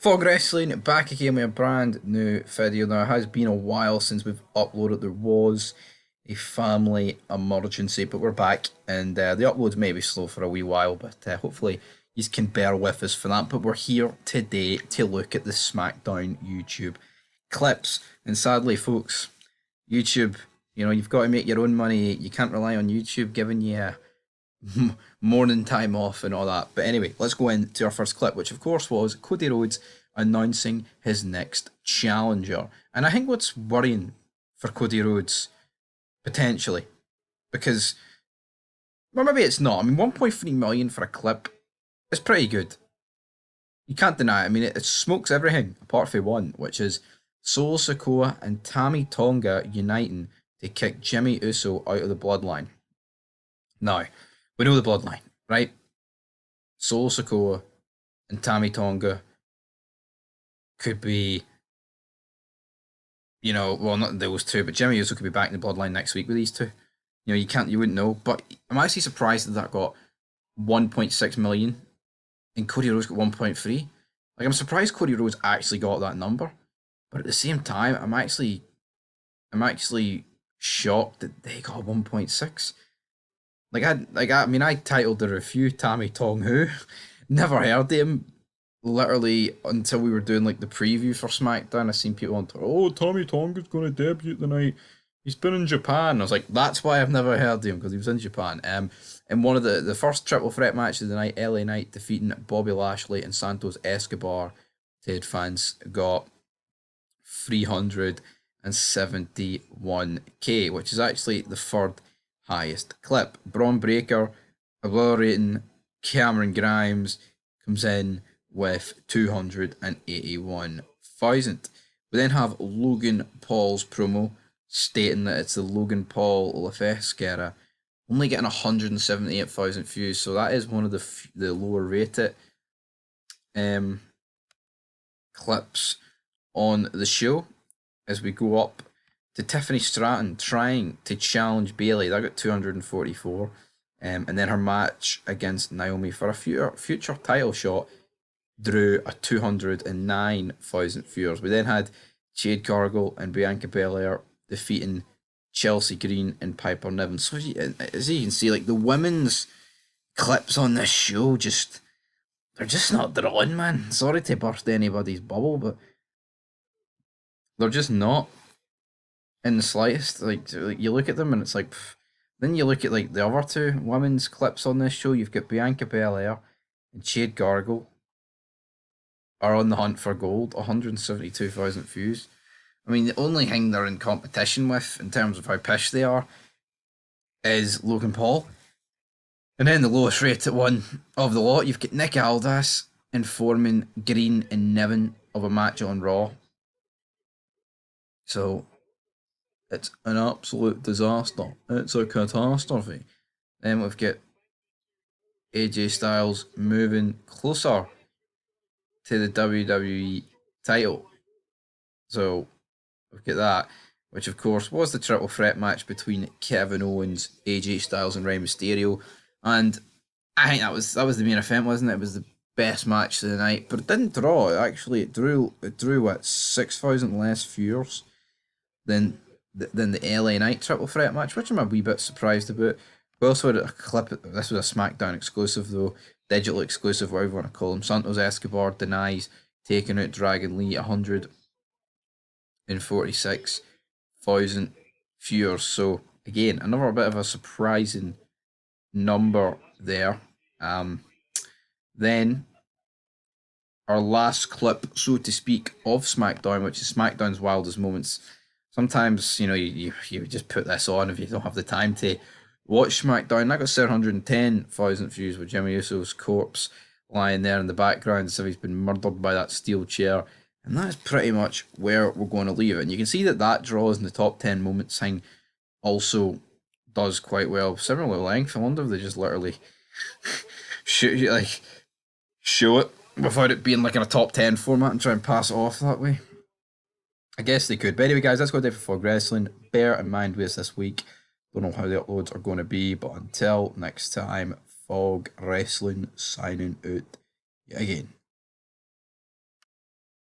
Fog Wrestling back again with a brand new video. Now, it has been a while since we've uploaded. There was a family emergency, but we're back, and the uploads may be slow for a wee while, but hopefully you can bear with us for that. But we're here today to look at the Smackdown YouTube clips, and sadly, folks, YouTube, you've got to make your own money. You can't rely on YouTube giving you morning time off and all that. But anyway, let's go into our first clip, which of course was Cody Rhodes announcing his next challenger. And I think what's worrying for Cody Rhodes, potentially, because, well, maybe it's not. I mean, 1.3 million for a clip is pretty good. You can't deny it. I mean, it smokes everything apart from one, which is Solo Sikoa and Tonga uniting to kick Jimmy Uso out of the Bloodline. Now, we know the Bloodline, right? Solo Sikoa and Tonga could be, well, not those two, but Jimmy Uso could be back in the Bloodline next week with these two. You wouldn't know. But I'm actually surprised that got 1.6 million and Cody Rhodes got 1.3. Like, I'm surprised Cody Rhodes actually got that number. But at the same time, I'm actually shocked that they got 1.6. I titled the review Tama Tonga. Never heard of him. Literally until we were doing like the preview for SmackDown, I seen people on Twitter, oh, Tama Tonga's going to debut tonight. He's been in Japan. I was like, that's why I've never heard of him, because he was in Japan. In one of the first triple threat matches of the night, LA Knight defeating Bobby Lashley and Santos Escobar. Ted fans got 371k, which is actually the third highest clip. Braun Breaker, obliterating Cameron Grimes, comes in with 281,000. We then have Logan Paul's promo stating that it's the Logan Paul LaFest era, only getting 178,000 views, so that is one of the lower rated clips on the show. As we go up to Tiffany Stratton trying to challenge Bayley, that got 244, and then her match against Naomi for a future title shot drew a 209,000 viewers. We then had Jade Cargill and Bianca Belair defeating Chelsea Green and Piper Niven. So as you can see, like, the women's clips on this show they're just not drawing, man. Sorry to burst anybody's bubble, but they're just not in the slightest. Like you look at them and it's like, pff. Then you look at like the other two women's clips on this show. You've got Bianca Belair and Jade Gargle are on the hunt for gold, 172,000 views. I mean, the only thing they're in competition with in terms of how pish they are is Logan Paul. And then the lowest rated one of the lot, you've got Nick Aldis informing Green and Niven of a match on Raw. So it's an absolute disaster. It's a catastrophe. Then we've got AJ Styles moving closer to the WWE title. So we've got that, which of course was the triple threat match between Kevin Owens, AJ Styles, and Rey Mysterio. And I think that was the main event, wasn't it? It was the best match of the night, but it didn't draw. It drew what, 6,000 less viewers than the LA Knight triple threat match, which I'm a wee bit surprised about. We also had a clip. This was a SmackDown exclusive, though, digital exclusive, whatever you want to call him. Santos Escobar denies taking out Dragon Lee, 146,000 viewers. So again, another bit of a surprising number there. Then our last clip, so to speak, of SmackDown, which is SmackDown's wildest moments. Sometimes, you just put this on if you don't have the time to watch SmackDown. That got 710,000 views with Jimmy Uso's corpse lying there in the background as if he's been murdered by that steel chair. And that's pretty much where we're going to leave it. And you can see that draws in the top 10 moments thing also does quite well. Similar length. I wonder if they just literally show it without it being like in a top 10 format and try and pass it off that way. I guess they could. But anyway, guys, that's going to do for Fog Wrestling. Bear in mind with us this week. Don't know how the uploads are going to be, but until next time, Fog Wrestling signing out again.